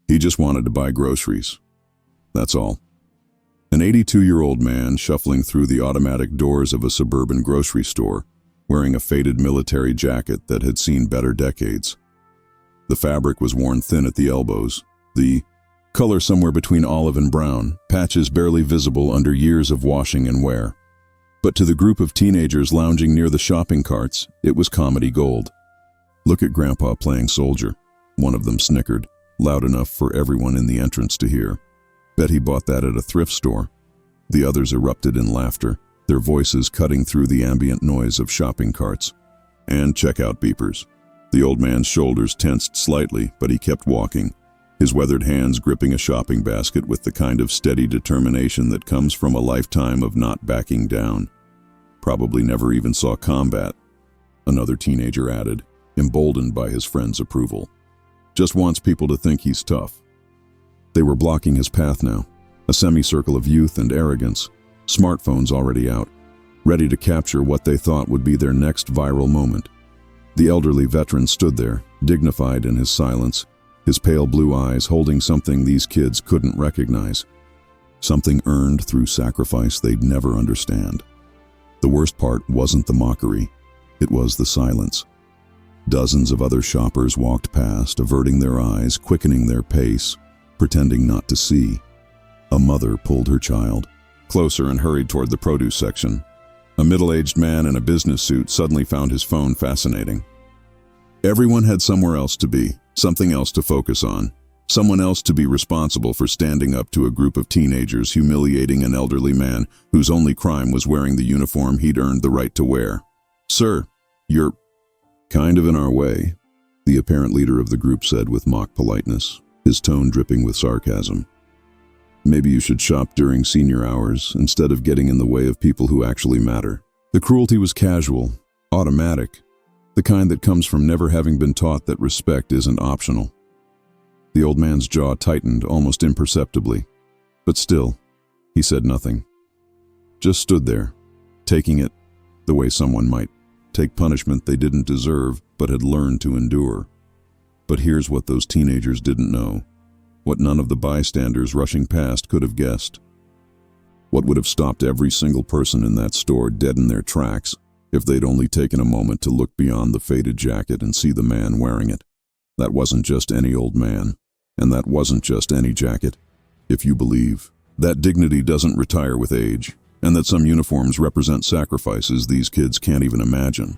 He just wanted to buy groceries. That's all. An 82-year-old man shuffling through the automatic doors of a suburban grocery store, wearing a faded military jacket that had seen better decades. The fabric was worn thin at the elbows, the color somewhere between olive and brown, patches barely visible under years of washing and wear. But to the group of teenagers lounging near the shopping carts, it was comedy gold. "Look at Grandpa playing soldier," one of them snickered, loud enough for everyone in the entrance to hear. "Bet he bought that at a thrift store." The others erupted in laughter, their voices cutting through the ambient noise of shopping carts. And checkout beepers. The old man's shoulders tensed slightly, but he kept walking, his weathered hands gripping a shopping basket with the kind of steady determination that comes from a lifetime of not backing down. "Probably never even saw combat," another teenager added, emboldened by his friend's approval. "Just wants people to think he's tough." They were blocking his path now, a semicircle of youth and arrogance, smartphones already out, ready to capture what they thought would be their next viral moment. The elderly veteran stood there, dignified in his silence, his pale blue eyes holding something these kids couldn't recognize. Something earned through sacrifice they'd never understand. The worst part wasn't the mockery, it was the silence. Dozens of other shoppers walked past, averting their eyes, quickening their pace, pretending not to see. A mother pulled her child closer and hurried toward the produce section. A middle-aged man in a business suit suddenly found his phone fascinating. Everyone had somewhere else to be, something else to focus on, someone else to be responsible for standing up to a group of teenagers humiliating an elderly man whose only crime was wearing the uniform he'd earned the right to wear. "Sir, you're kind of in our way," the apparent leader of the group said with mock politeness, his tone dripping with sarcasm. "Maybe you should shop during senior hours instead of getting in the way of people who actually matter." The cruelty was casual, automatic, the kind that comes from never having been taught that respect isn't optional. The old man's jaw tightened almost imperceptibly, but still, he said nothing. Just stood there, taking it the way someone might take punishment they didn't deserve but had learned to endure. But here's what those teenagers didn't know, what none of the bystanders rushing past could have guessed. What would have stopped every single person in that store dead in their tracks if they'd only taken a moment to look beyond the faded jacket and see the man wearing it. That wasn't just any old man, and that wasn't just any jacket. If you believe that dignity doesn't retire with age, and that some uniforms represent sacrifices these kids can't even imagine,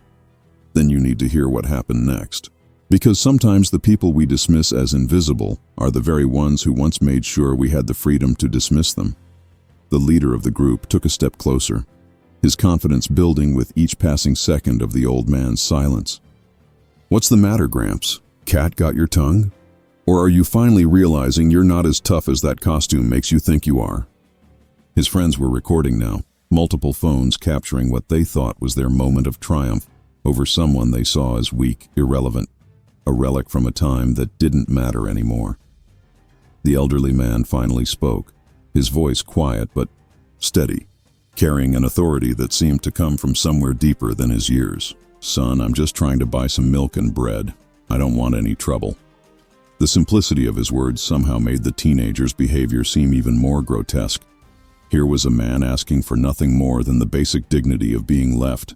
then you need to hear what happened next. Because sometimes the people we dismiss as invisible are the very ones who once made sure we had the freedom to dismiss them. The leader of the group took a step closer, his confidence building with each passing second of the old man's silence. "What's the matter, Gramps? Cat got your tongue? Or are you finally realizing you're not as tough as that costume makes you think you are?" His friends were recording now, multiple phones capturing what they thought was their moment of triumph over someone they saw as weak, irrelevant, a relic from a time that didn't matter anymore. The elderly man finally spoke, his voice quiet but steady, carrying an authority that seemed to come from somewhere deeper than his years. "Son, I'm just trying to buy some milk and bread. I don't want any trouble." The simplicity of his words somehow made the teenager's behavior seem even more grotesque. Here was a man asking for nothing more than the basic dignity of being left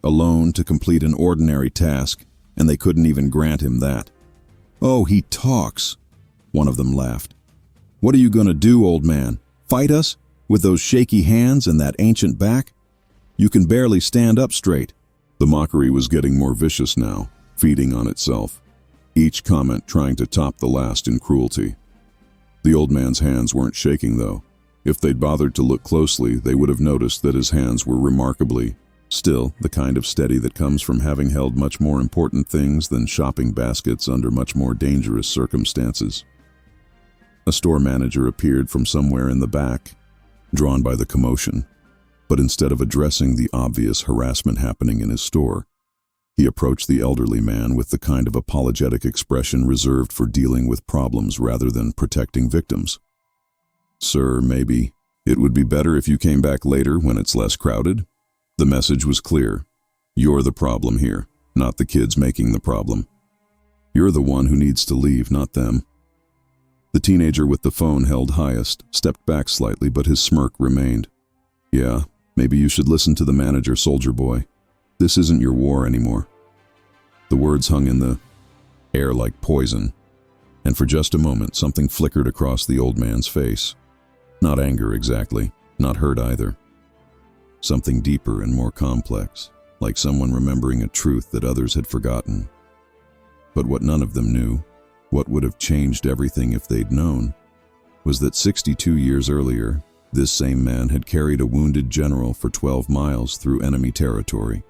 alone to complete an ordinary task, and they couldn't even grant him that. "Oh, he talks," one of them laughed. "What are you going to do, old man? Fight us? With those shaky hands and that ancient back? You can barely stand up straight." The mockery was getting more vicious now, feeding on itself, each comment trying to top the last in cruelty. The old man's hands weren't shaking, though. If they'd bothered to look closely, they would have noticed that his hands were remarkably still, the kind of steady that comes from having held much more important things than shopping baskets under much more dangerous circumstances. A store manager appeared from somewhere in the back, drawn by the commotion, but instead of addressing the obvious harassment happening in his store, he approached the elderly man with the kind of apologetic expression reserved for dealing with problems rather than protecting victims. "Sir, maybe it would be better if you came back later when it's less crowded." The message was clear. You're the problem here, not the kids making the problem. You're the one who needs to leave, not them. The teenager with the phone held highest stepped back slightly, but his smirk remained. Yeah, maybe you should listen to the manager, soldier boy. This isn't your war anymore. The words hung in the air like poison, and for just a moment something flickered across the old man's face. Not anger exactly, not hurt either. Something deeper and more complex, like someone remembering a truth that others had forgotten. But what none of them knew, what would have changed everything if they'd known, was that 62 years earlier, this same man had carried a wounded general for 12 miles through enemy territory.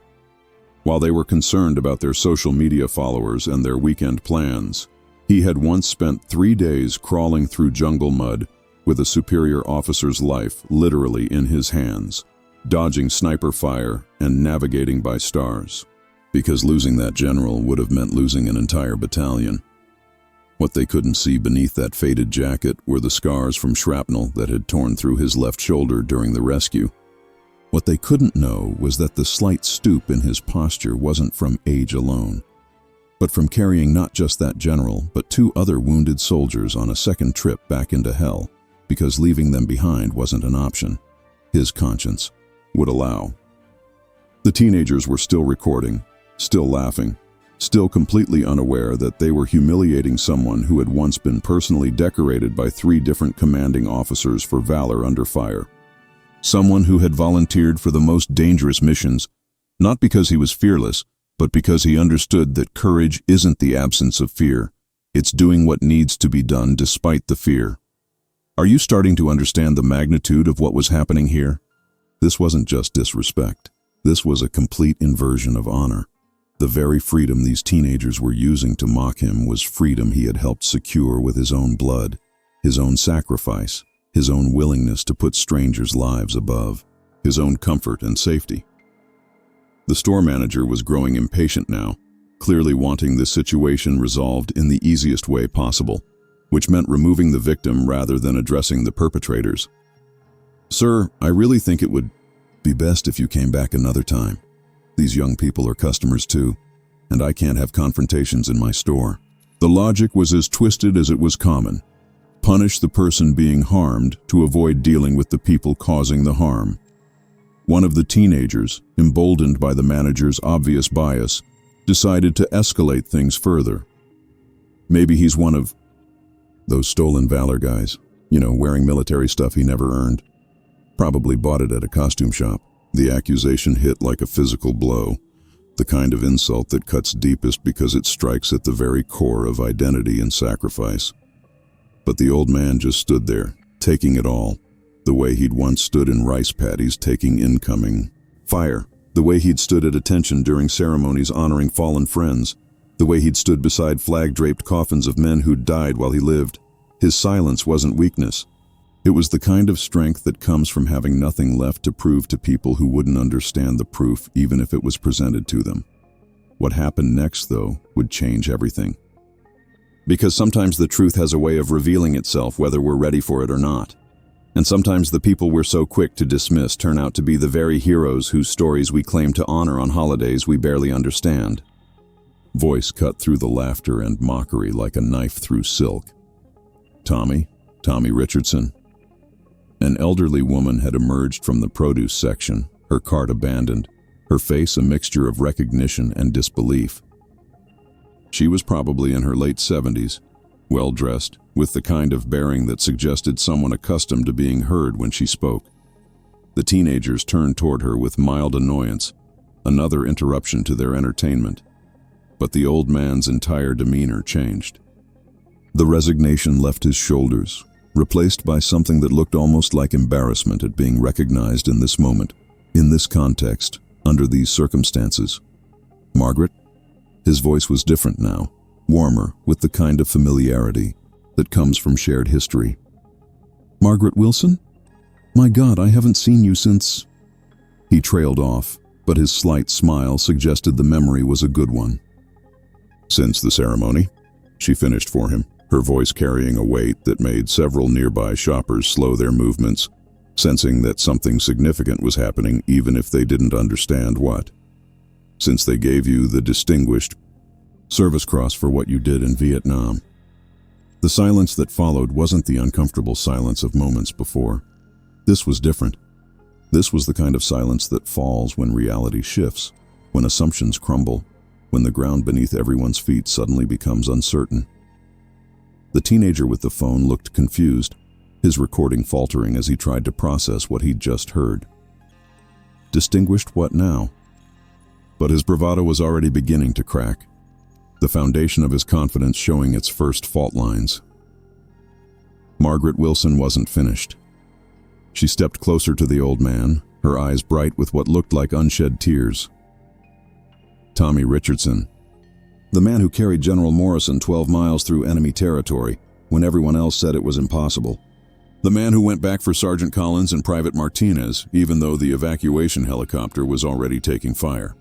While they were concerned about their social media followers and their weekend plans, he had once spent 3 days crawling through jungle mud with a superior officer's life literally in his hands, dodging sniper fire and navigating by stars, because losing that general would have meant losing an entire battalion. What they couldn't see beneath that faded jacket were the scars from shrapnel that had torn through his left shoulder during the rescue. What they couldn't know was that the slight stoop in his posture wasn't from age alone, but from carrying not just that general, but 2 other wounded soldiers on a second trip back into hell, because leaving them behind wasn't an option. His conscience would allow. The teenagers were still recording, still laughing, still completely unaware that they were humiliating someone who had once been personally decorated by 3 different commanding officers for valor under fire. Someone who had volunteered for the most dangerous missions, not because he was fearless, but because he understood that courage isn't the absence of fear. It's doing what needs to be done despite the fear. Are you starting to understand the magnitude of what was happening here? This wasn't just disrespect. This was a complete inversion of honor. The very freedom these teenagers were using to mock him was freedom he had helped secure with his own blood, his own sacrifice, his own willingness to put strangers' lives above, his own comfort and safety. The store manager was growing impatient now, clearly wanting the situation resolved in the easiest way possible, which meant removing the victim rather than addressing the perpetrators. "Sir, I really think it would be best if you came back another time. These young people are customers too, and I can't have confrontations in my store." The logic was as twisted as it was common. Punish the person being harmed to avoid dealing with the people causing the harm. One of the teenagers, emboldened by the manager's obvious bias, decided to escalate things further. Maybe he's one of those stolen valor guys, wearing military stuff he never earned. Probably bought it at a costume shop. The accusation hit like a physical blow, the kind of insult that cuts deepest because it strikes at the very core of identity and sacrifice. But the old man just stood there, taking it all, the way he'd once stood in rice paddies taking incoming fire, the way he'd stood at attention during ceremonies honoring fallen friends, the way he'd stood beside flag-draped coffins of men who'd died while he lived. His silence wasn't weakness. It was the kind of strength that comes from having nothing left to prove to people who wouldn't understand the proof even if it was presented to them. What happened next, though, would change everything. Because sometimes the truth has a way of revealing itself whether we're ready for it or not. And sometimes the people we're so quick to dismiss turn out to be the very heroes whose stories we claim to honor on holidays we barely understand. Voice cut through the laughter and mockery like a knife through silk. Tommy Richardson. An elderly woman had emerged from the produce section, her cart abandoned, her face a mixture of recognition and disbelief. She was probably in her late 70s, well-dressed, with the kind of bearing that suggested someone accustomed to being heard when she spoke. The teenagers turned toward her with mild annoyance, another interruption to their entertainment. But the old man's entire demeanor changed. The resignation left his shoulders, replaced by something that looked almost like embarrassment at being recognized in this moment, in this context, under these circumstances. "Margaret?" His voice was different now, warmer, with the kind of familiarity that comes from shared history. "Margaret Wilson? My God, I haven't seen you since..." He trailed off, but his slight smile suggested the memory was a good one. "Since the ceremony," she finished for him, her voice carrying a weight that made several nearby shoppers slow their movements, sensing that something significant was happening even if they didn't understand what. "Since they gave you the Distinguished Service Cross for what you did in Vietnam." The silence that followed wasn't the uncomfortable silence of moments before. This was different. This was the kind of silence that falls when reality shifts, when assumptions crumble, when the ground beneath everyone's feet suddenly becomes uncertain. The teenager with the phone looked confused, his recording faltering as he tried to process what he'd just heard. Distinguished what now? But his bravado was already beginning to crack, the foundation of his confidence showing its first fault lines. Margaret Wilson wasn't finished. She stepped closer to the old man, her eyes bright with what looked like unshed tears. Tommy Richardson, the man who carried General Morrison 12 miles through enemy territory when everyone else said it was impossible. The man who went back for Sergeant Collins and Private Martinez, even though the evacuation helicopter was already taking fire.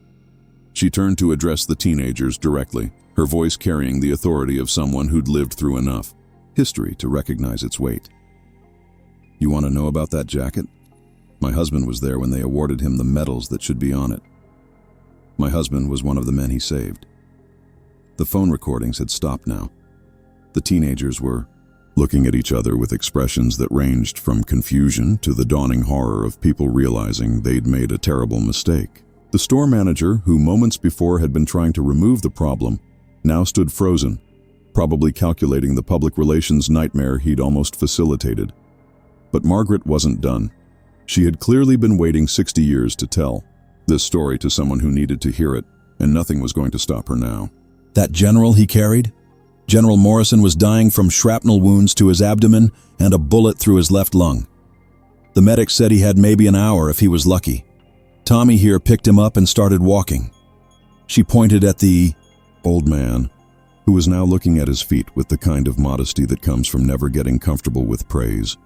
She turned to address the teenagers directly, her voice carrying the authority of someone who'd lived through enough history to recognize its weight. You want to know about that jacket? My husband was there when they awarded him the medals that should be on it. My husband was one of the men he saved. The phone recordings had stopped now. The teenagers were looking at each other with expressions that ranged from confusion to the dawning horror of people realizing they'd made a terrible mistake. The store manager, who moments before had been trying to remove the problem, now stood frozen, probably calculating the public relations nightmare he'd almost facilitated. But Margaret wasn't done. She had clearly been waiting 60 years to tell this story to someone who needed to hear it, and nothing was going to stop her now. That general he carried? General Morrison was dying from shrapnel wounds to his abdomen and a bullet through his left lung. The medic said he had maybe an hour if he was lucky. Tommy here picked him up and started walking. She pointed at the old man, who was now looking at his feet with the kind of modesty that comes from never getting comfortable with praise,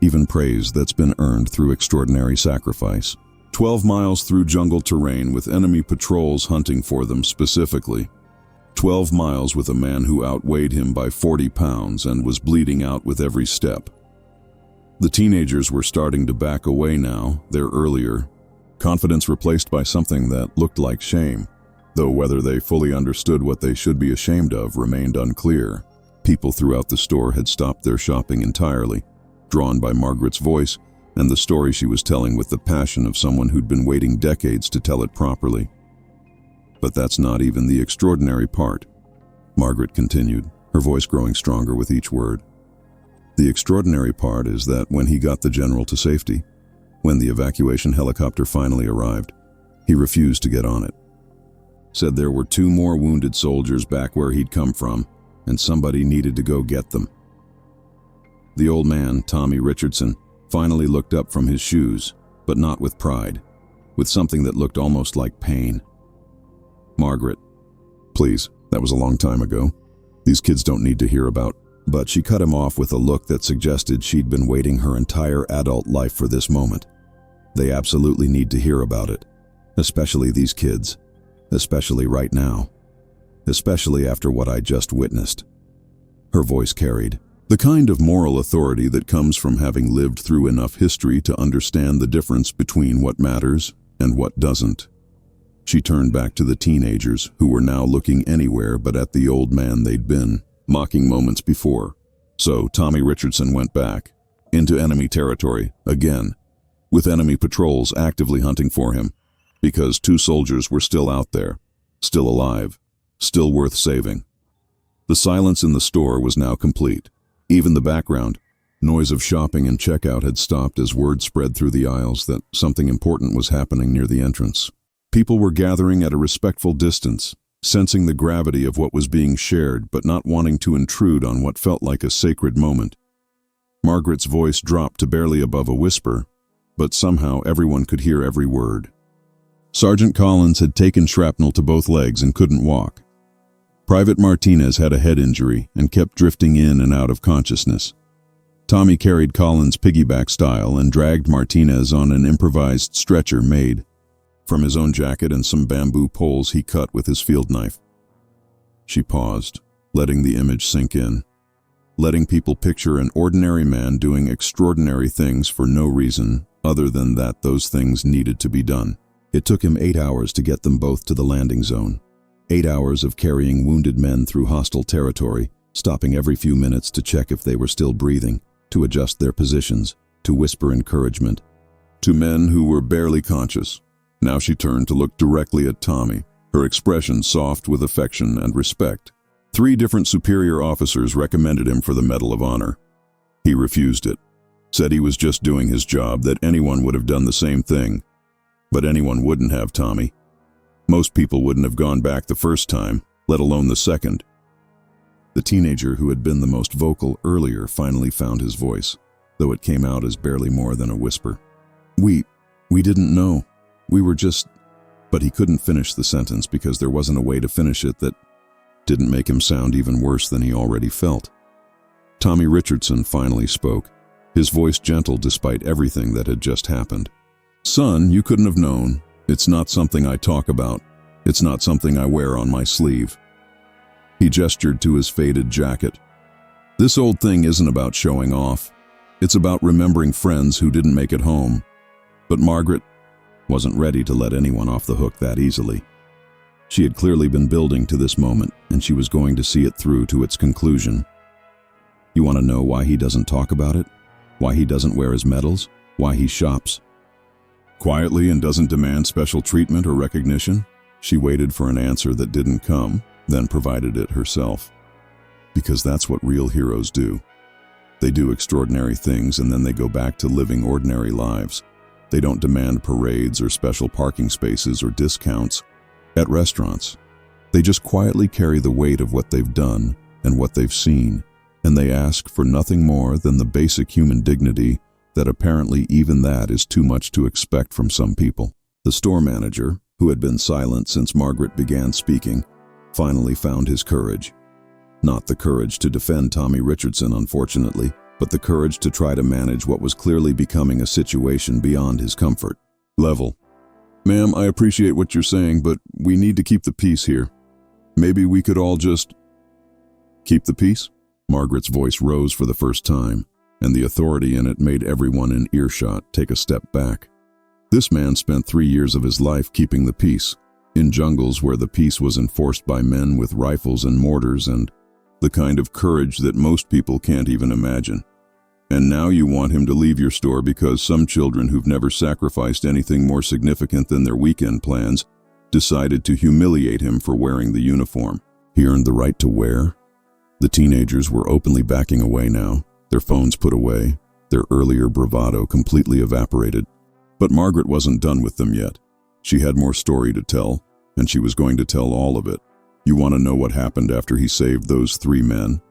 even praise that's been earned through extraordinary sacrifice. 12 miles through jungle terrain with enemy patrols hunting for them specifically. 12 miles with a man who outweighed him by 40 pounds and was bleeding out with every step. The teenagers were starting to back away now, their earlier confidence replaced by something that looked like shame, though whether they fully understood what they should be ashamed of remained unclear. People throughout the store had stopped their shopping entirely, drawn by Margaret's voice and the story she was telling with the passion of someone who'd been waiting decades to tell it properly. But that's not even the extraordinary part, Margaret continued, her voice growing stronger with each word. The extraordinary part is that when he got the general to safety, when the evacuation helicopter finally arrived, he refused to get on it. Said there were 2 more wounded soldiers back where he'd come from, and somebody needed to go get them. The old man, Tommy Richardson, finally looked up from his shoes, but not with pride, with something that looked almost like pain. Margaret, please, that was a long time ago. These kids don't need to hear about. But she cut him off with a look that suggested she'd been waiting her entire adult life for this moment. They absolutely need to hear about it. Especially these kids. Especially right now. Especially after what I just witnessed. Her voice carried the kind of moral authority that comes from having lived through enough history to understand the difference between what matters and what doesn't. She turned back to the teenagers, who were now looking anywhere but at the old man they'd been mocking moments before. So Tommy Richardson went back into enemy territory again, with enemy patrols actively hunting for him, because 2 soldiers were still out there, still alive, still worth saving. The silence in the store was now complete. Even the background noise of shopping and checkout had stopped as word spread through the aisles that something important was happening near the entrance. People were gathering at a respectful distance, sensing the gravity of what was being shared but not wanting to intrude on what felt like a sacred moment. Margaret's voice dropped to barely above a whisper, but somehow everyone could hear every word. Sergeant Collins had taken shrapnel to both legs and couldn't walk. Private Martinez had a head injury and kept drifting in and out of consciousness. Tommy carried Collins piggyback style and dragged Martinez on an improvised stretcher made from his own jacket and some bamboo poles he cut with his field knife. She paused, letting the image sink in, letting people picture an ordinary man doing extraordinary things for no reason other than that those things needed to be done. It took him 8 hours to get them both to the landing zone. 8 hours of carrying wounded men through hostile territory stopping every few minutes to check if they were still breathing, to adjust their positions, to whisper encouragement. To men who were barely conscious. Now she turned to look directly at Tommy, her expression soft with affection and respect. 3 different superior officers recommended him for the Medal of Honor. He refused it, said he was just doing his job, that anyone would have done the same thing. But anyone wouldn't have, Tommy. Most people wouldn't have gone back the first time, let alone the second. The teenager who had been the most vocal earlier finally found his voice, though it came out as barely more than a whisper. We didn't know. We were just... But he couldn't finish the sentence because there wasn't a way to finish it that didn't make him sound even worse than he already felt. Tommy Richardson finally spoke, his voice gentle despite everything that had just happened. Son, you couldn't have known. It's not something I talk about. It's not something I wear on my sleeve. He gestured to his faded jacket. This old thing isn't about showing off. It's about remembering friends who didn't make it home. But Margaret wasn't ready to let anyone off the hook that easily. She had clearly been building to this moment, and she was going to see it through to its conclusion. You want to know why he doesn't talk about it? Why he doesn't wear his medals? Why he shops quietly and doesn't demand special treatment or recognition? She waited for an answer that didn't come, then provided it herself. Because that's what real heroes do. They do extraordinary things and then they go back to living ordinary lives. They don't demand parades or special parking spaces or discounts at restaurants. They just quietly carry the weight of what they've done and what they've seen, and they ask for nothing more than the basic human dignity that apparently even that is too much to expect from some people. The store manager, who had been silent since Margaret began speaking, finally found his courage. Not the courage to defend Tommy Richardson, unfortunately, but the courage to try to manage what was clearly becoming a situation beyond his comfort level. Ma'am, I appreciate what you're saying, but we need to keep the peace here. Maybe we could all just... Keep the peace? Margaret's voice rose for the first time, and the authority in it made everyone in earshot take a step back. This man spent 3 years of his life keeping the peace, in jungles where the peace was enforced by men with rifles and mortars and the kind of courage that most people can't even imagine. And now you want him to leave your store because some children who've never sacrificed anything more significant than their weekend plans decided to humiliate him for wearing the uniform. He earned the right to wear. The teenagers were openly backing away now, their phones put away, their earlier bravado completely evaporated. But Margaret wasn't done with them yet. She had more story to tell, and she was going to tell all of it. You want to know what happened after he saved those 3 men?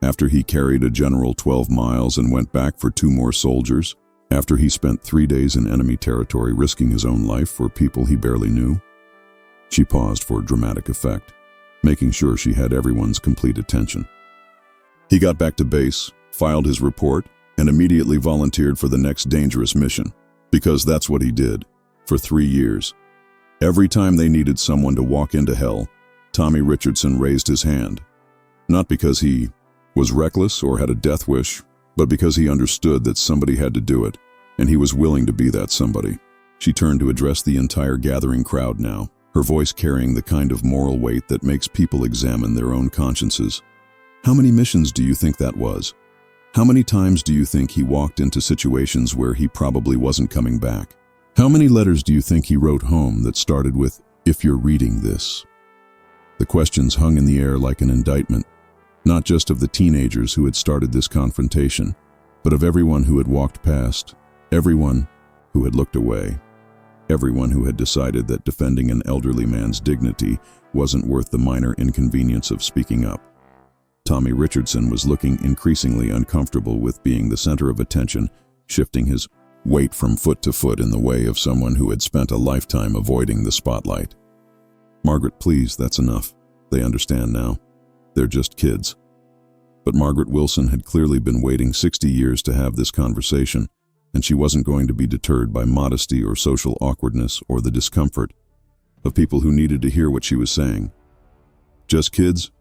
After he carried a general 12 miles and went back for 2 more soldiers? After he spent 3 days in enemy territory risking his own life for people he barely knew? She paused for dramatic effect, making sure she had everyone's complete attention. He got back to base, filed his report, and immediately volunteered for the next dangerous mission. Because that's what he did, for 3 years. Every time they needed someone to walk into hell, Tommy Richardson raised his hand. Not because he was reckless or had a death wish, but because he understood that somebody had to do it, and he was willing to be that somebody. She turned to address the entire gathering crowd now, her voice carrying the kind of moral weight that makes people examine their own consciences. How many missions do you think that was? How many times do you think he walked into situations where he probably wasn't coming back? How many letters do you think he wrote home that started with, "If you're reading this"? The questions hung in the air like an indictment, not just of the teenagers who had started this confrontation, but of everyone who had walked past, everyone who had looked away, everyone who had decided that defending an elderly man's dignity wasn't worth the minor inconvenience of speaking up. Tommy Richardson was looking increasingly uncomfortable with being the center of attention, shifting his weight from foot to foot in the way of someone who had spent a lifetime avoiding the spotlight. Margaret, please, that's enough. They understand now. They're just kids. But Margaret Wilson had clearly been waiting 60 years to have this conversation, and she wasn't going to be deterred by modesty or social awkwardness or the discomfort of people who needed to hear what she was saying. Just kids?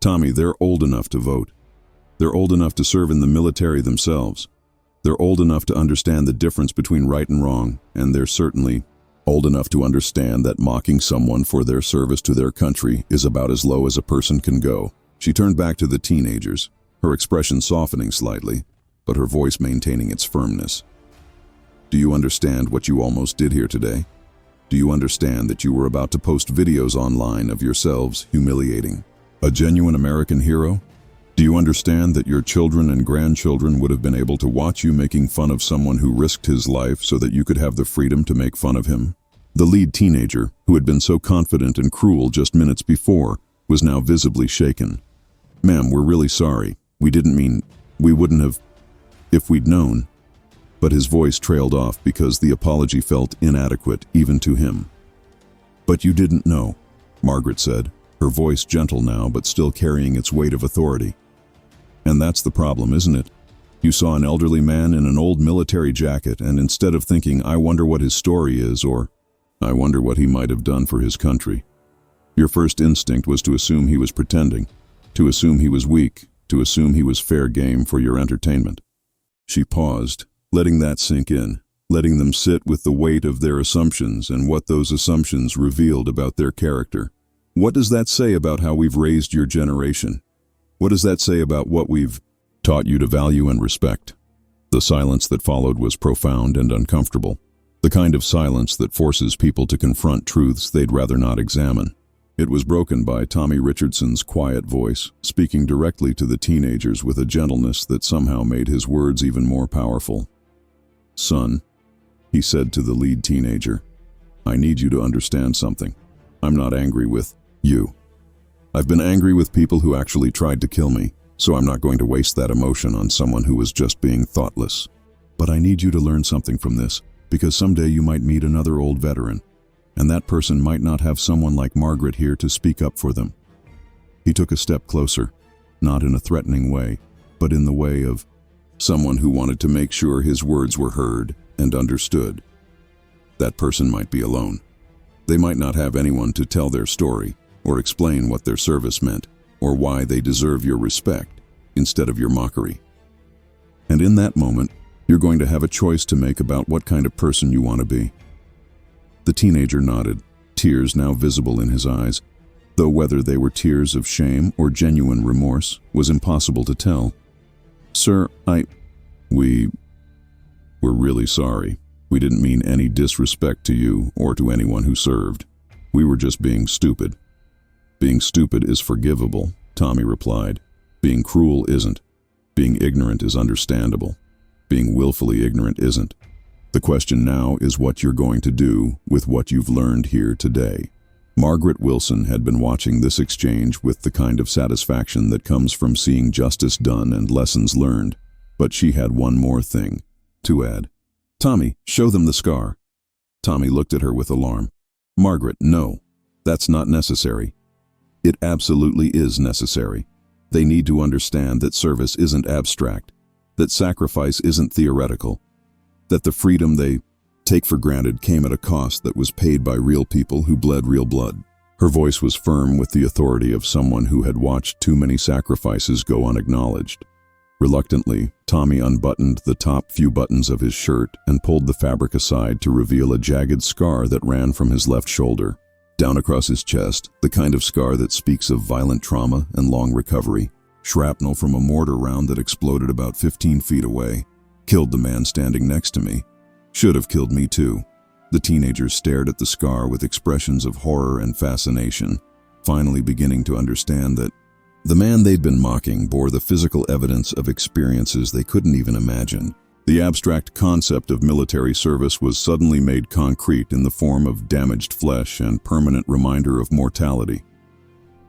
Tommy, they're old enough to vote. They're old enough to serve in the military themselves. They're old enough to understand the difference between right and wrong, and they're certainly old enough to understand that mocking someone for their service to their country is about as low as a person can go. She turned back to the teenagers, her expression softening slightly, but her voice maintaining its firmness. Do you understand what you almost did here today? Do you understand that you were about to post videos online of yourselves humiliating a genuine American hero? Do you understand that your children and grandchildren would have been able to watch you making fun of someone who risked his life so that you could have the freedom to make fun of him? The lead teenager, who had been so confident and cruel just minutes before, was now visibly shaken. Ma'am, we're really sorry. We didn't mean, we wouldn't have, if we'd known. But his voice trailed off because the apology felt inadequate even to him. But you didn't know, Margaret said, her voice gentle now but still carrying its weight of authority. And that's the problem, isn't it? You saw an elderly man in an old military jacket, and instead of thinking, I wonder what his story is, or I wonder what he might have done for his country, your first instinct was to assume he was pretending, to assume he was weak, to assume he was fair game for your entertainment. She paused, letting that sink in, letting them sit with the weight of their assumptions and what those assumptions revealed about their character. What does that say about how we've raised your generation? What does that say about what we've taught you to value and respect? The silence that followed was profound and uncomfortable, the kind of silence that forces people to confront truths they'd rather not examine. It was broken by Tommy Richardson's quiet voice, speaking directly to the teenagers with a gentleness that somehow made his words even more powerful. Son, he said to the lead teenager, I need you to understand something. I'm not angry with you. I've been angry with people who actually tried to kill me, so I'm not going to waste that emotion on someone who was just being thoughtless. But I need you to learn something from this, because someday you might meet another old veteran, and that person might not have someone like Margaret here to speak up for them. He took a step closer, not in a threatening way, but in the way of someone who wanted to make sure his words were heard and understood. That person might be alone. They might not have anyone to tell their story, or explain what their service meant, or why they deserve your respect instead of your mockery. And in that moment, you're going to have a choice to make about what kind of person you want to be. The teenager nodded, tears now visible in his eyes, though whether they were tears of shame or genuine remorse was impossible to tell. Sir, we're really sorry. We didn't mean any disrespect to you or to anyone who served. We were just being stupid. Being stupid is forgivable, Tommy replied. Being cruel isn't. Being ignorant is understandable. Being willfully ignorant isn't. The question now is what you're going to do with what you've learned here today. Margaret Wilson had been watching this exchange with the kind of satisfaction that comes from seeing justice done and lessons learned, but she had one more thing to add. Tommy, show them the scar. Tommy looked at her with alarm. Margaret, no, that's not necessary. It absolutely is necessary. They need to understand that service isn't abstract, that sacrifice isn't theoretical, that the freedom they take for granted came at a cost that was paid by real people who bled real blood. Her voice was firm with the authority of someone who had watched too many sacrifices go unacknowledged. Reluctantly, Tommy unbuttoned the top few buttons of his shirt and pulled the fabric aside to reveal a jagged scar that ran from his left shoulder, down across his chest, the kind of scar that speaks of violent trauma and long recovery. Shrapnel from a mortar round that exploded about 15 feet away. Killed the man standing next to me. Should have killed me too. The teenagers stared at the scar with expressions of horror and fascination, finally beginning to understand that the man they'd been mocking bore the physical evidence of experiences they couldn't even imagine. The abstract concept of military service was suddenly made concrete in the form of damaged flesh and permanent reminder of mortality.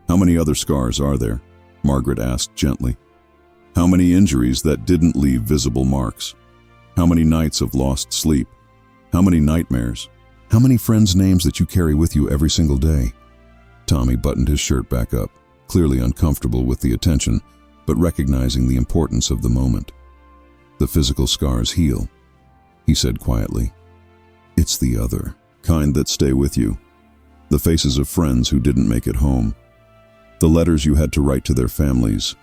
How many other scars are there? Margaret asked gently. How many injuries that didn't leave visible marks? How many nights of lost sleep? How many nightmares? How many friends' names that you carry with you every single day? Tommy buttoned his shirt back up, clearly uncomfortable with the attention, but recognizing the importance of the moment. The physical scars heal, he said quietly. It's the other kind that stay with you. The faces of friends who didn't make it home. The letters you had to write to their families.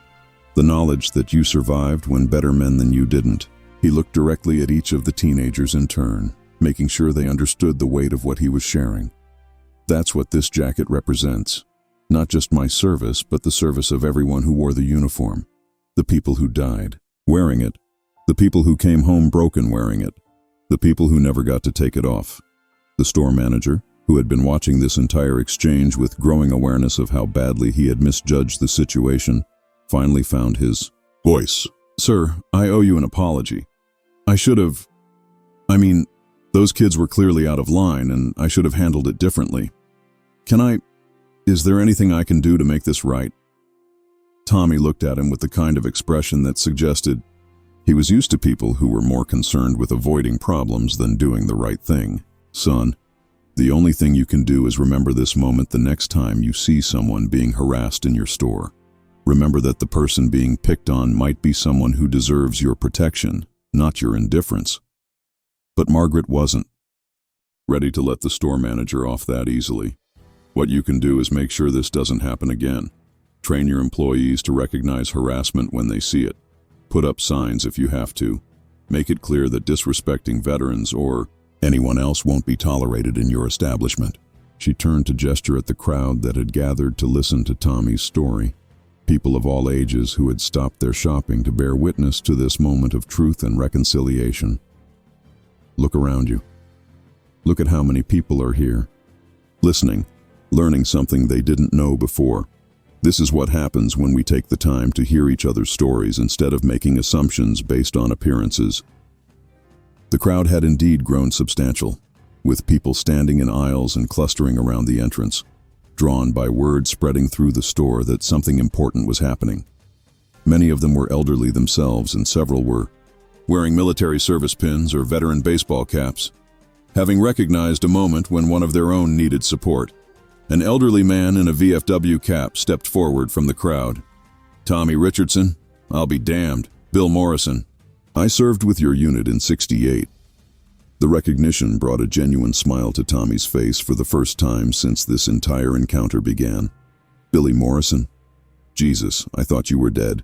The knowledge that you survived when better men than you didn't. He looked directly at each of the teenagers in turn, making sure they understood the weight of what he was sharing. That's what this jacket represents. Not just my service, but the service of everyone who wore the uniform. The people who died wearing it. The people who came home broken wearing it. The people who never got to take it off. The store manager, who had been watching this entire exchange with growing awareness of how badly he had misjudged the situation, finally found his voice. "Sir, I owe you an apology. Those kids were clearly out of line, and I should have handled it differently. Is there anything I can do to make this right?" Tommy looked at him with the kind of expression that suggested he was used to people who were more concerned with avoiding problems than doing the right thing. "Son, the only thing you can do is remember this moment the next time you see someone being harassed in your store. Remember that the person being picked on might be someone who deserves your protection, not your indifference." But Margaret wasn't ready to let the store manager off that easily. "What you can do is make sure this doesn't happen again. Train your employees to recognize harassment when they see it. Put up signs if you have to. Make it clear that disrespecting veterans or anyone else won't be tolerated in your establishment." She turned to gesture at the crowd that had gathered to listen to Tommy's story. People of all ages who had stopped their shopping to bear witness to this moment of truth and reconciliation. "Look around you. Look at how many people are here, listening, learning something they didn't know before. This is what happens when we take the time to hear each other's stories instead of making assumptions based on appearances." The crowd had indeed grown substantial, with people standing in aisles and clustering around the entrance, drawn by word spreading through the store that something important was happening. Many of them were elderly themselves, and several were wearing military service pins or veteran baseball caps, having recognized a moment when one of their own needed support. An elderly man in a VFW cap stepped forward from the crowd. "Tommy Richardson? I'll be damned. Bill Morrison. I served with your unit in '68. The recognition brought a genuine smile to Tommy's face for the first time since this entire encounter began. "Billy Morrison? Jesus, I thought you were dead.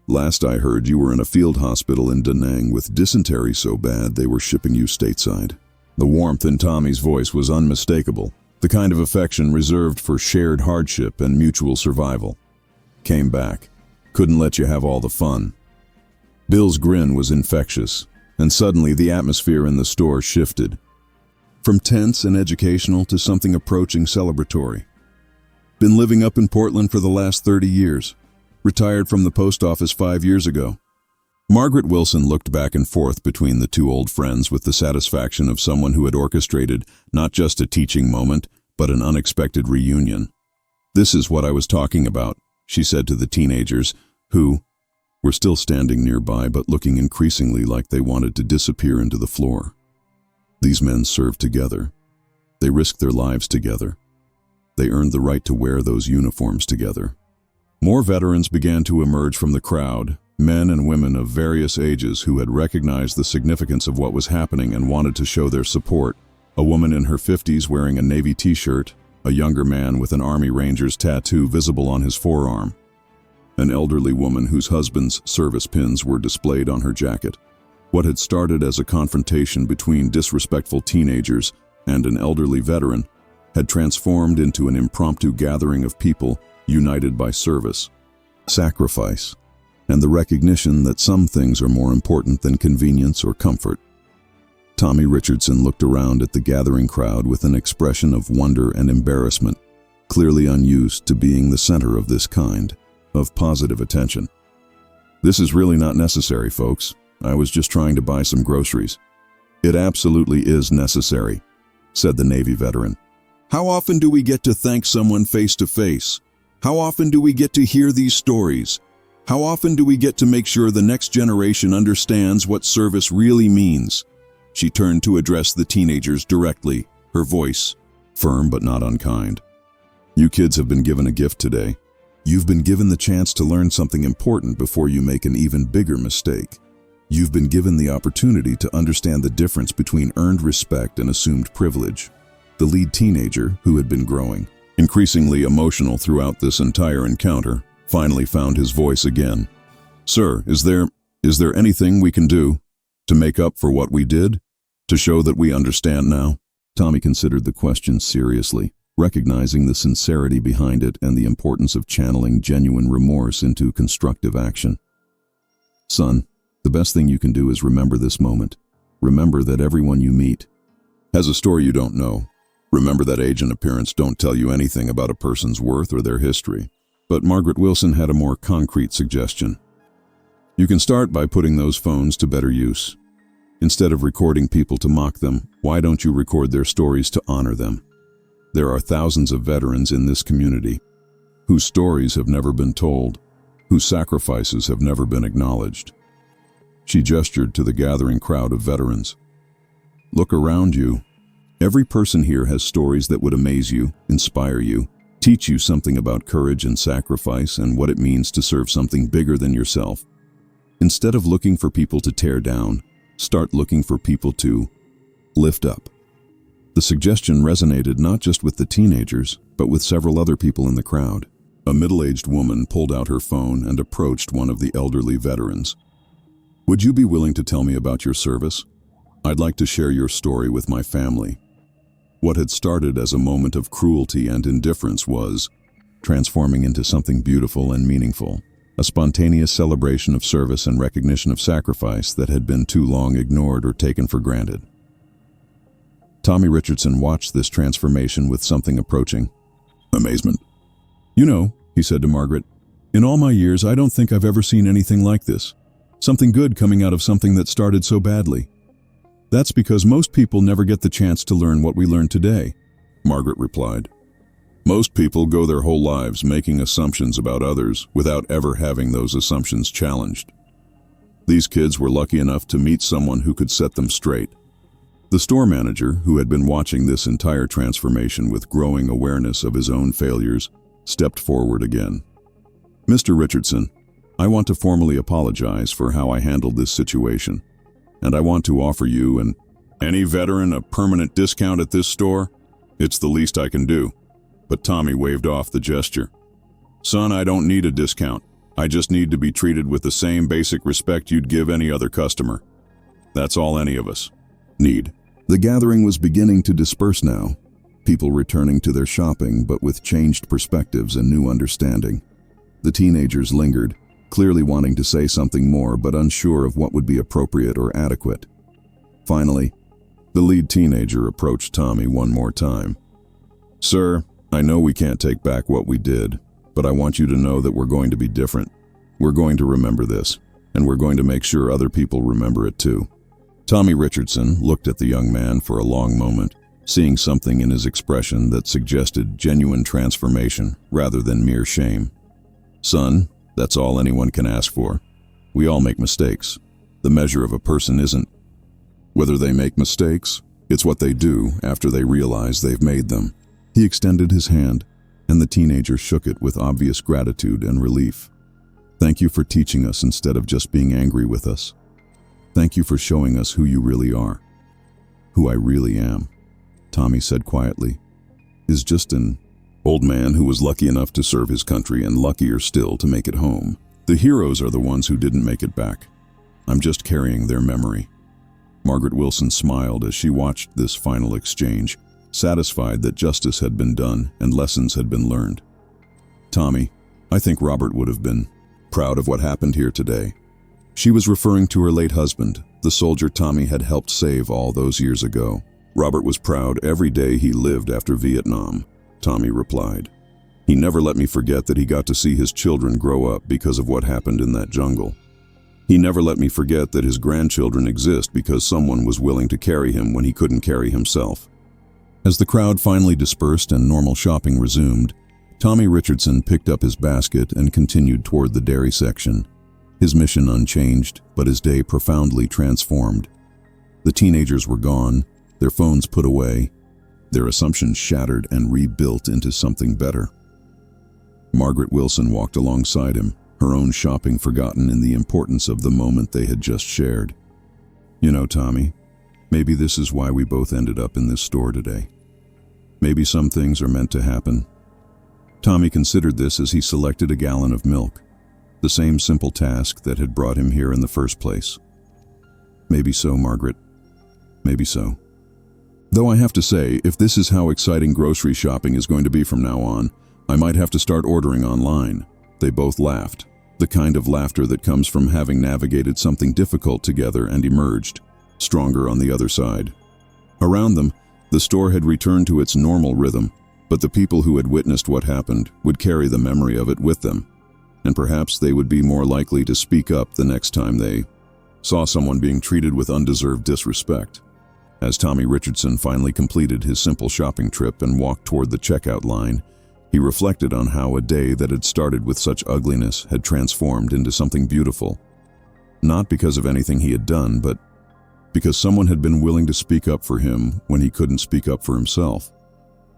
Last I heard, you were in a field hospital in Da Nang with dysentery so bad they were shipping you stateside." The warmth in Tommy's voice was unmistakable, the kind of affection reserved for shared hardship and mutual survival. "Came back. Couldn't let you have all the fun." Bill's grin was infectious, and suddenly the atmosphere in the store shifted, from tense and educational to something approaching celebratory. "Been living up in Portland for the last 30 years. Retired from the post office 5 years ago." Margaret Wilson looked back and forth between the two old friends with the satisfaction of someone who had orchestrated not just a teaching moment, but an unexpected reunion. "This is what I was talking about," she said to the teenagers, who were still standing nearby but looking increasingly like they wanted to disappear into the floor. "These men served together. They risked their lives together. They earned the right to wear those uniforms together." More veterans began to emerge from the crowd, men and women of various ages who had recognized the significance of what was happening and wanted to show their support. A woman in her 50s wearing a Navy t-shirt, a younger man with an Army Ranger's tattoo visible on his forearm, an elderly woman whose husband's service pins were displayed on her jacket. What had started as a confrontation between disrespectful teenagers and an elderly veteran had transformed into an impromptu gathering of people united by service, sacrifice, and the recognition that some things are more important than convenience or comfort. Tommy Richardson looked around at the gathering crowd with an expression of wonder and embarrassment, clearly unused to being the center of this kind of positive attention. "This is really not necessary, folks. I was just trying to buy some groceries." "It absolutely is necessary," said the Navy veteran. "How often do we get to thank someone face to face? How often do we get to hear these stories? How often do we get to make sure the next generation understands what service really means?" She turned to address the teenagers directly, her voice firm but not unkind. "You kids have been given a gift today. You've been given the chance to learn something important before you make an even bigger mistake. You've been given the opportunity to understand the difference between earned respect and assumed privilege." The lead teenager, who had been growing increasingly emotional throughout this entire encounter, finally found his voice again. "Sir, is there anything we can do to make up for what we did? To show that we understand now?" Tommy considered the question seriously, recognizing the sincerity behind it and the importance of channeling genuine remorse into constructive action. Son, the best thing you can do is remember this moment. Remember that everyone you meet has a story you don't know. Remember that age and appearance don't tell you anything about a person's worth or their history. But Margaret Wilson had a more concrete suggestion. You can start by putting those phones to better use. Instead of recording people to mock them, why don't you record their stories to honor them? There are thousands of veterans in this community whose stories have never been told, whose sacrifices have never been acknowledged. She gestured to the gathering crowd of veterans. Look around you. Every person here has stories that would amaze you, inspire you, teach you something about courage and sacrifice and what it means to serve something bigger than yourself. Instead of looking for people to tear down, start looking for people to lift up. The suggestion resonated not just with the teenagers, but with several other people in the crowd. A middle-aged woman pulled out her phone and approached one of the elderly veterans. Would you be willing to tell me about your service? I'd like to share your story with my family. What had started as a moment of cruelty and indifference was transforming into something beautiful and meaningful, a spontaneous celebration of service and recognition of sacrifice that had been too long ignored or taken for granted. Tommy Richardson watched this transformation with something approaching amazement. You know, he said to Margaret, in all my years, I don't think I've ever seen anything like this. Something good coming out of something that started so badly. That's because most people never get the chance to learn what we learned today, Margaret replied. Most people go their whole lives making assumptions about others without ever having those assumptions challenged. These kids were lucky enough to meet someone who could set them straight. The store manager, who had been watching this entire transformation with growing awareness of his own failures, stepped forward again. Mr. Richardson, I want to formally apologize for how I handled this situation, and I want to offer you and any veteran a permanent discount at this store. It's the least I can do. But Tommy waved off the gesture. Son, I don't need a discount. I just need to be treated with the same basic respect you'd give any other customer. That's all any of us need. The gathering was beginning to disperse now, people returning to their shopping but with changed perspectives and new understanding. The teenagers lingered, clearly wanting to say something more but unsure of what would be appropriate or adequate. Finally, the lead teenager approached Tommy one more time. Sir, I know we can't take back what we did, but I want you to know that we're going to be different. We're going to remember this, and we're going to make sure other people remember it too. Tommy Richardson looked at the young man for a long moment, seeing something in his expression that suggested genuine transformation rather than mere shame. Son, that's all anyone can ask for. We all make mistakes. The measure of a person isn't whether they make mistakes, it's what they do after they realize they've made them. He extended his hand, and the teenager shook it with obvious gratitude and relief. Thank you for teaching us instead of just being angry with us. Thank you for showing us who you really are. Who I really am, Tommy said quietly, is just an old man who was lucky enough to serve his country and luckier still to make it home. The heroes are the ones who didn't make it back. I'm just carrying their memory. Margaret Wilson smiled as she watched this final exchange, satisfied that justice had been done and lessons had been learned. Tommy, I think Robert would have been proud of what happened here today. She was referring to her late husband, the soldier Tommy had helped save all those years ago. Robert was proud every day he lived after Vietnam, Tommy replied. He never let me forget that he got to see his children grow up because of what happened in that jungle. He never let me forget that his grandchildren exist because someone was willing to carry him when he couldn't carry himself. As the crowd finally dispersed and normal shopping resumed, Tommy Richardson picked up his basket and continued toward the dairy section. His mission unchanged, but his day profoundly transformed. The teenagers were gone, their phones put away, their assumptions shattered and rebuilt into something better. Margaret Wilson walked alongside him, her own shopping forgotten in the importance of the moment they had just shared. You know, Tommy, maybe this is why we both ended up in this store today. Maybe some things are meant to happen. Tommy considered this as he selected a gallon of milk, the same simple task that had brought him here in the first place. Maybe so, Margaret. Maybe so. Though I have to say, if this is how exciting grocery shopping is going to be from now on, I might have to start ordering online." They both laughed, the kind of laughter that comes from having navigated something difficult together and emerged, stronger on the other side. Around them, the store had returned to its normal rhythm, but the people who had witnessed what happened would carry the memory of it with them, and perhaps they would be more likely to speak up the next time they saw someone being treated with undeserved disrespect. As Tommy Richardson finally completed his simple shopping trip and walked toward the checkout line, he reflected on how a day that had started with such ugliness had transformed into something beautiful. Not because of anything he had done, but because someone had been willing to speak up for him when he couldn't speak up for himself.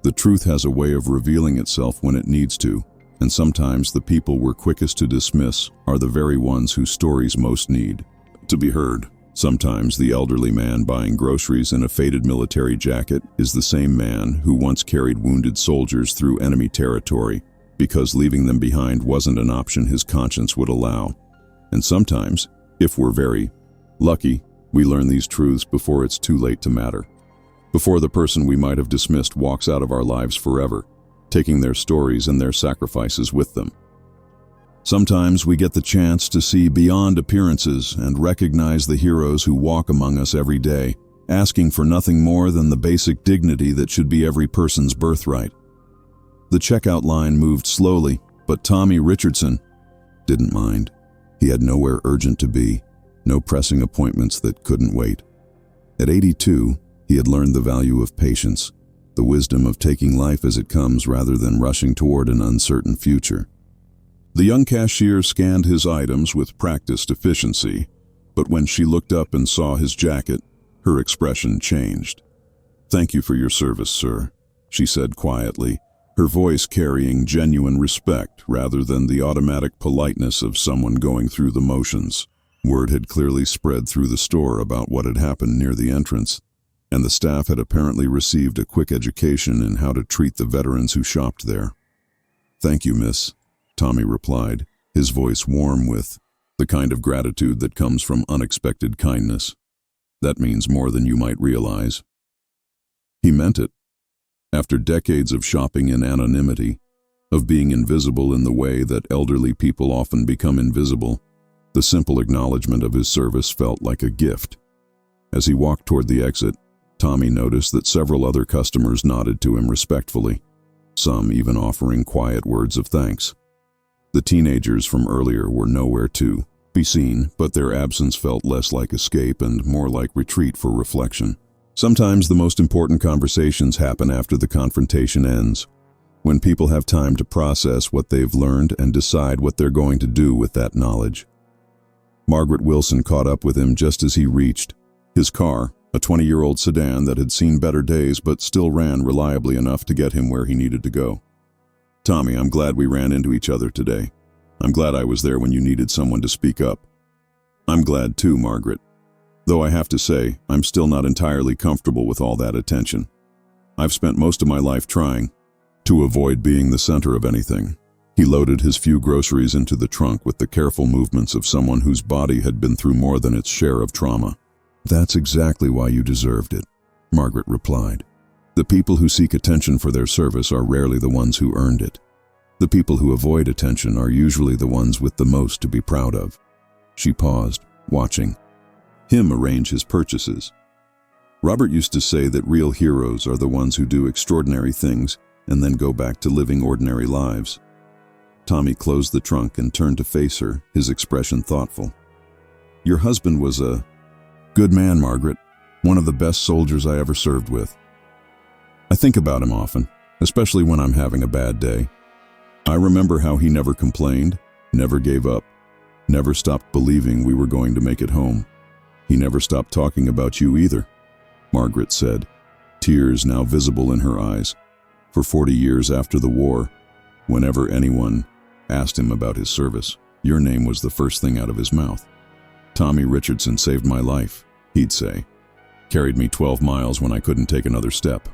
The truth has a way of revealing itself when it needs to, and sometimes the people we're quickest to dismiss are the very ones whose stories most need to be heard. Sometimes the elderly man buying groceries in a faded military jacket is the same man who once carried wounded soldiers through enemy territory because leaving them behind wasn't an option his conscience would allow. And sometimes, if we're very lucky, we learn these truths before it's too late to matter. Before the person we might have dismissed walks out of our lives forever, taking their stories and their sacrifices with them. Sometimes we get the chance to see beyond appearances and recognize the heroes who walk among us every day, asking for nothing more than the basic dignity that should be every person's birthright. The checkout line moved slowly, but Tommy Richardson didn't mind. He had nowhere urgent to be, no pressing appointments that couldn't wait. At 82, he had learned the value of patience, the wisdom of taking life as it comes rather than rushing toward an uncertain future. The young cashier scanned his items with practiced efficiency, but when she looked up and saw his jacket, her expression changed. "Thank you for your service, sir," she said quietly, her voice carrying genuine respect rather than the automatic politeness of someone going through the motions. Word had clearly spread through the store about what had happened near the entrance, and the staff had apparently received a quick education in how to treat the veterans who shopped there. "Thank you, miss," Tommy replied, his voice warm with the kind of gratitude that comes from unexpected kindness. "That means more than you might realize." He meant it. After decades of shopping in anonymity, of being invisible in the way that elderly people often become invisible, the simple acknowledgement of his service felt like a gift. As he walked toward the exit, Tommy noticed that several other customers nodded to him respectfully, some even offering quiet words of thanks. The teenagers from earlier were nowhere to be seen, but their absence felt less like escape and more like retreat for reflection. Sometimes the most important conversations happen after the confrontation ends, when people have time to process what they've learned and decide what they're going to do with that knowledge. Margaret Wilson caught up with him just as he reached his car, a 20-year-old sedan that had seen better days but still ran reliably enough to get him where he needed to go. "Tommy, I'm glad we ran into each other today. I'm glad I was there when you needed someone to speak up." "I'm glad too, Margaret. Though I have to say, I'm still not entirely comfortable with all that attention. I've spent most of my life trying to avoid being the center of anything." He loaded his few groceries into the trunk with the careful movements of someone whose body had been through more than its share of trauma. "That's exactly why you deserved it," Margaret replied. "The people who seek attention for their service are rarely the ones who earned it. The people who avoid attention are usually the ones with the most to be proud of." She paused, watching him arrange his purchases. Robert used to say that real heroes are the ones who do extraordinary things and then go back to living ordinary lives. Tommy closed the trunk and turned to face her, his expression thoughtful. "Your husband was a good man, Margaret, one of the best soldiers I ever served with. I think about him often, especially when I'm having a bad day. I remember how he never complained, never gave up, never stopped believing we were going to make it home. He never stopped talking about you either," Margaret said, tears now visible in her eyes. For 40 years after the war, whenever anyone asked him about his service, your name was the first thing out of his mouth. "Tommy Richardson saved my life," he'd say. "Carried me 12 miles when I couldn't take another step."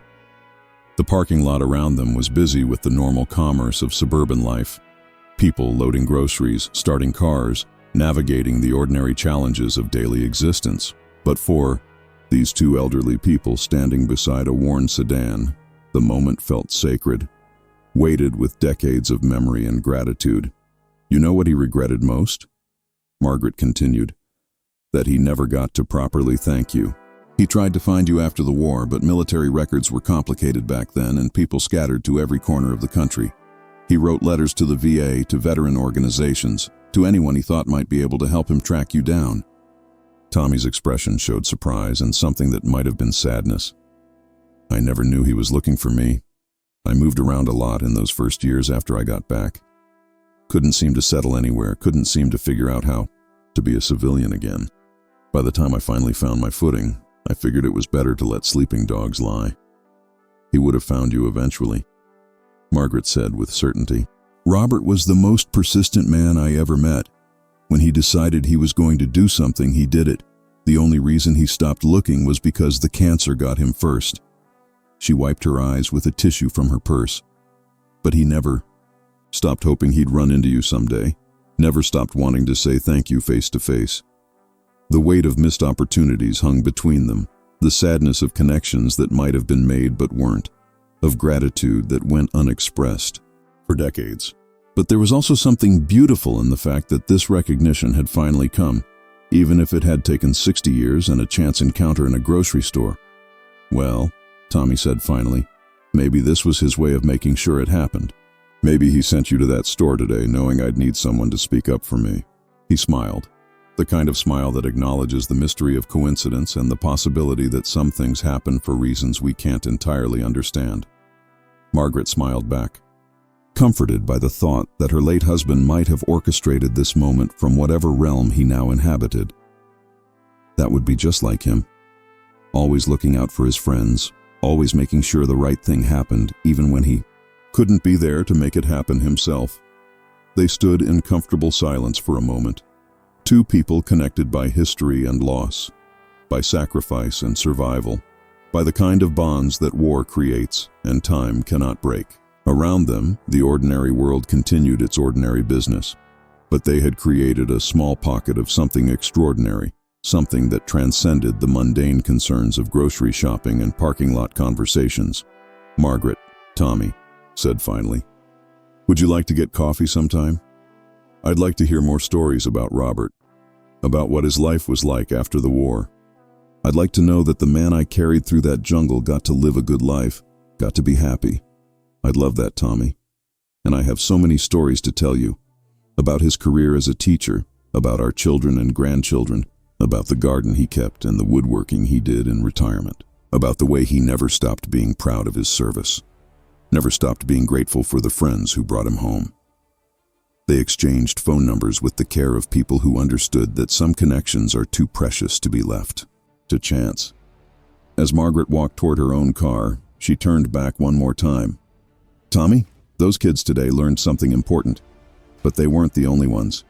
The parking lot around them was busy with the normal commerce of suburban life. People loading groceries, starting cars, navigating the ordinary challenges of daily existence. But for These two elderly people standing beside a worn sedan, the moment felt sacred, weighted with decades of memory and gratitude. You know what he regretted most? Margaret continued. That he never got to properly thank you. He tried to find you after the war, but military records were complicated back then and people scattered to every corner of the country. He wrote letters to the VA, to veteran organizations, to anyone he thought might be able to help him track you down. Tommy's expression showed surprise and something that might have been sadness. I never knew he was looking for me. I moved around a lot in those first years after I got back. Couldn't seem to settle anywhere, couldn't seem to figure out how to be a civilian again. By the time I finally found my footing, I figured it was better to let sleeping dogs lie. He would have found you eventually, Margaret said with certainty. Robert was the most persistent man I ever met. When he decided he was going to do something, he did it. The only reason he stopped looking was because the cancer got him first. She wiped her eyes with a tissue from her purse. But he never stopped hoping he'd run into you someday, never stopped wanting to say thank you face to face. The weight of missed opportunities hung between them, the sadness of connections that might have been made but weren't, of gratitude that went unexpressed for decades. But there was also something beautiful in the fact that this recognition had finally come, even if it had taken 60 years and a chance encounter in a grocery store. Well, Tommy said finally, maybe this was his way of making sure it happened. Maybe he sent you to that store today knowing I'd need someone to speak up for me. He smiled, the kind of smile that acknowledges the mystery of coincidence and the possibility that some things happen for reasons we can't entirely understand. Margaret smiled back, comforted by the thought that her late husband might have orchestrated this moment from whatever realm he now inhabited. That would be just like him, always looking out for his friends, always making sure the right thing happened, even when he couldn't be there to make it happen himself. They stood in comfortable silence for a moment, two people connected by history and loss, by sacrifice and survival, by the kind of bonds that war creates and time cannot break. Around them, the ordinary world continued its ordinary business, but they had created a small pocket of something extraordinary, something that transcended the mundane concerns of grocery shopping and parking lot conversations. Margaret, Tommy said finally, would you like to get coffee sometime? I'd like to hear more stories about Robert, about what his life was like after the war. I'd like to know that the man I carried through that jungle got to live a good life, got to be happy. I'd love that, Tommy. And I have so many stories to tell you, about his career as a teacher, about our children and grandchildren, about the garden he kept and the woodworking he did in retirement, about the way he never stopped being proud of his service, never stopped being grateful for the friends who brought him home. They exchanged phone numbers with the care of people who understood that some connections are too precious to be left to chance. As Margaret walked toward her own car, she turned back one more time. Tommy, those kids today learned something important, but they weren't the only ones.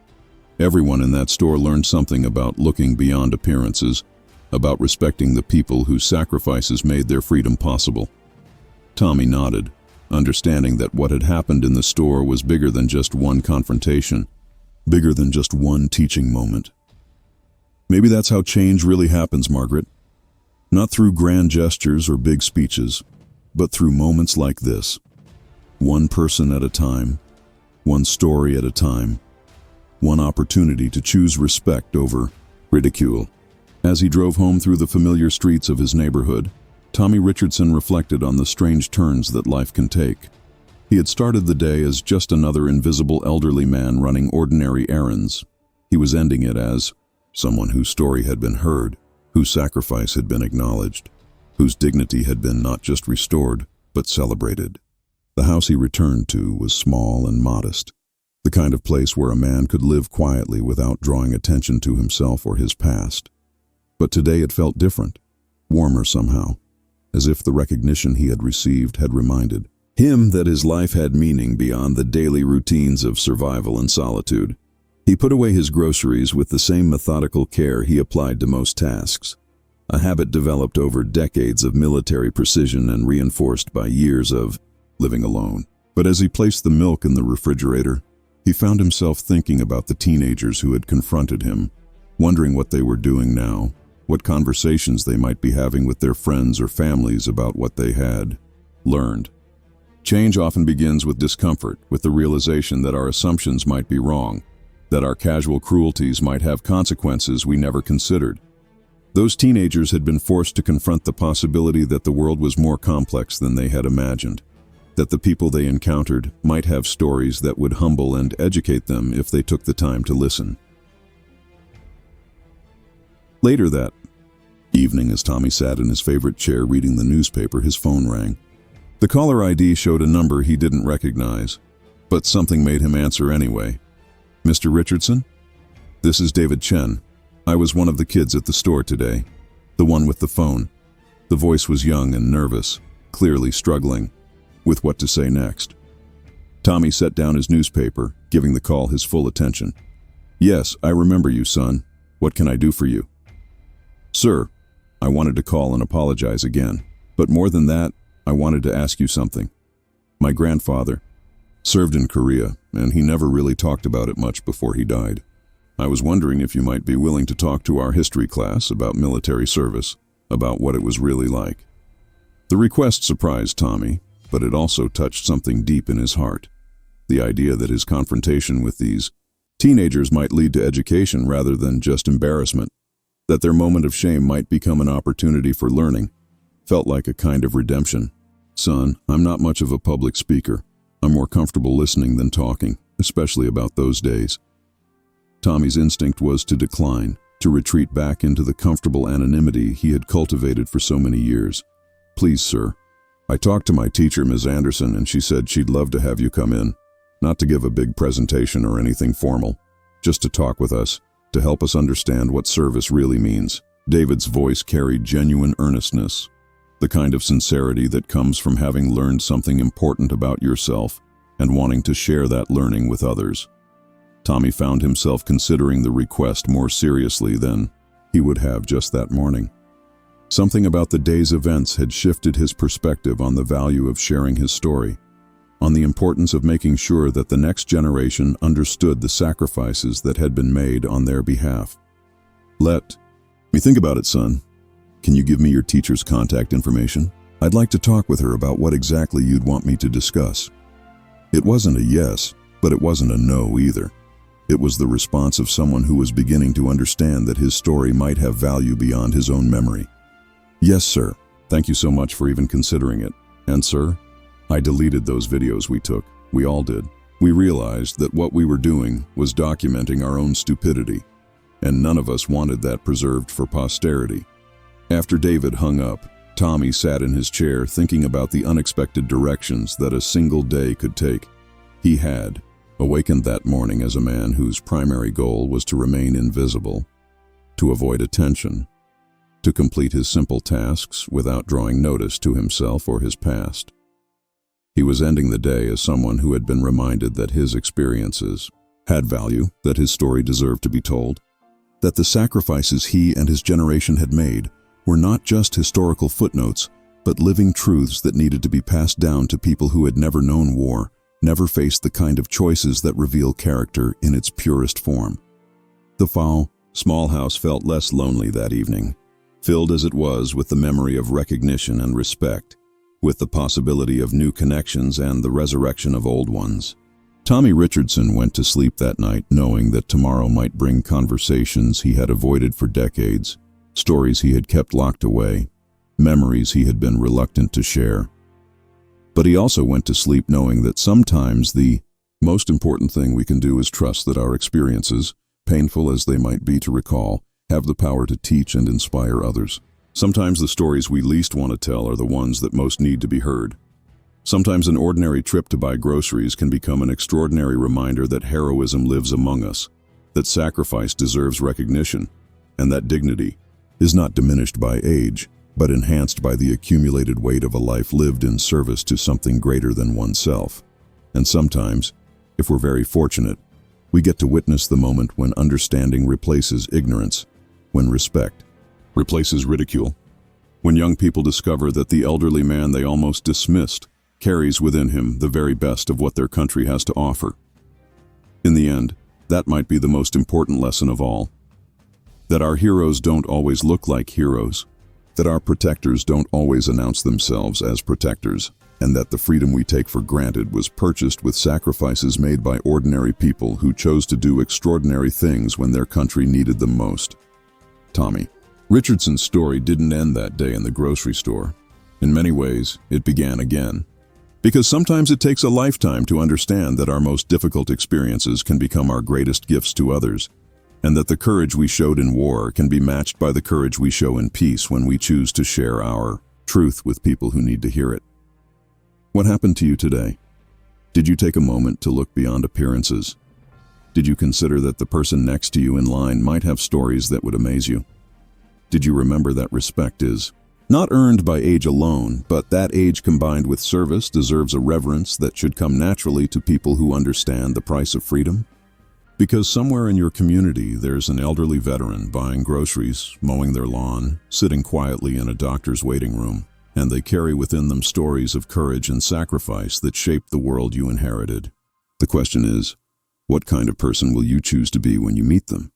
Everyone in that store learned something about looking beyond appearances, about respecting the people whose sacrifices made their freedom possible. Tommy nodded, understanding that what had happened in the store was bigger than just one confrontation, bigger than just one teaching moment. Maybe that's how change really happens, Margaret. Not through grand gestures or big speeches, but through moments like this. One person at a time, one story at a time, one opportunity to choose respect over ridicule. As he drove home through the familiar streets of his neighborhood, Tommy Richardson reflected on the strange turns that life can take. He had started the day as just another invisible elderly man running ordinary errands. He was ending it as someone whose story had been heard, whose sacrifice had been acknowledged, whose dignity had been not just restored, but celebrated. The house he returned to was small and modest, the kind of place where a man could live quietly without drawing attention to himself or his past. But today it felt different, warmer somehow, as if the recognition he had received had reminded him that his life had meaning beyond the daily routines of survival and solitude. He put away his groceries with the same methodical care he applied to most tasks, a habit developed over decades of military precision and reinforced by years of living alone. But as he placed the milk in the refrigerator, he found himself thinking about the teenagers who had confronted him, wondering what they were doing now, what conversations they might be having with their friends or families about what they had learned. Change often begins with discomfort, with the realization that our assumptions might be wrong, that our casual cruelties might have consequences we never considered. Those teenagers had been forced to confront the possibility that the world was more complex than they had imagined, that the people they encountered might have stories that would humble and educate them if they took the time to listen. Later that evening, as Tommy sat in his favorite chair reading the newspaper, his phone rang. The caller ID showed a number he didn't recognize, but something made him answer anyway. "Mr. Richardson? This is David Chen. I was one of the kids at the store today, the one with the phone." The voice was young and nervous, clearly struggling with what to say next. Tommy set down his newspaper, giving the call his full attention. "Yes, I remember you, son. What can I do for you?" "Sir, I wanted to call and apologize again, but more than that, I wanted to ask you something. My grandfather served in Korea, and he never really talked about it much before he died. I was wondering if you might be willing to talk to our history class about military service, about what it was really like." The request surprised Tommy, but it also touched something deep in his heart. The idea that his confrontation with these teenagers might lead to education rather than just embarrassment, that their moment of shame might become an opportunity for learning, felt like a kind of redemption. "Son, I'm not much of a public speaker. I'm more comfortable listening than talking, especially about those days." Tommy's instinct was to decline, to retreat back into the comfortable anonymity he had cultivated for so many years. "Please, sir. I talked to my teacher, Ms. Anderson, and she said she'd love to have you come in. Not to give a big presentation or anything formal, just to talk with us, to help us understand what service really means." David's voice carried genuine earnestness, the kind of sincerity that comes from having learned something important about yourself and wanting to share that learning with others. Tommy found himself considering the request more seriously than he would have just that morning. Something about the day's events had shifted his perspective on the value of sharing his story, on the importance of making sure that the next generation understood the sacrifices that had been made on their behalf. "Let me think about it, son. Can you give me your teacher's contact information? I'd like to talk with her about what exactly you'd want me to discuss." It wasn't a yes, but it wasn't a no either. It was the response of someone who was beginning to understand that his story might have value beyond his own memory. "Yes, sir. Thank you so much for even considering it. And sir, I deleted those videos we took. We all did. We realized that what we were doing was documenting our own stupidity, and none of us wanted that preserved for posterity." After David hung up, Tommy sat in his chair thinking about the unexpected directions that a single day could take. He had awakened that morning as a man whose primary goal was to remain invisible, to avoid attention, to complete his simple tasks without drawing notice to himself or his past. He was ending the day as someone who had been reminded that his experiences had value, that his story deserved to be told, that the sacrifices he and his generation had made were not just historical footnotes, but living truths that needed to be passed down to people who had never known war, never faced the kind of choices that reveal character in its purest form. The small house felt less lonely that evening, filled as it was with the memory of recognition and respect, with the possibility of new connections and the resurrection of old ones. Tommy Richardson went to sleep that night knowing that tomorrow might bring conversations he had avoided for decades, stories he had kept locked away, memories he had been reluctant to share. But he also went to sleep knowing that sometimes the most important thing we can do is trust that our experiences, painful as they might be to recall, have the power to teach and inspire others. Sometimes the stories we least want to tell are the ones that most need to be heard. Sometimes an ordinary trip to buy groceries can become an extraordinary reminder that heroism lives among us, that sacrifice deserves recognition, and that dignity is not diminished by age, but enhanced by the accumulated weight of a life lived in service to something greater than oneself. And sometimes, if we're very fortunate, we get to witness the moment when understanding replaces ignorance, when respect replaces ridicule, when young people discover that the elderly man they almost dismissed carries within him the very best of what their country has to offer. In the end, that might be the most important lesson of all. That our heroes don't always look like heroes, that our protectors don't always announce themselves as protectors, and that the freedom we take for granted was purchased with sacrifices made by ordinary people who chose to do extraordinary things when their country needed them most. Tommy Richardson's story didn't end that day in the grocery store. In many ways, it began again. Because sometimes it takes a lifetime to understand that our most difficult experiences can become our greatest gifts to others, and that the courage we showed in war can be matched by the courage we show in peace when we choose to share our truth with people who need to hear it. What happened to you today? Did you take a moment to look beyond appearances? Did you consider that the person next to you in line might have stories that would amaze you? Did you remember that respect is not earned by age alone, but that age combined with service deserves a reverence that should come naturally to people who understand the price of freedom? Because somewhere in your community there's an elderly veteran buying groceries, mowing their lawn, sitting quietly in a doctor's waiting room, and they carry within them stories of courage and sacrifice that shaped the world you inherited. The question is, what kind of person will you choose to be when you meet them?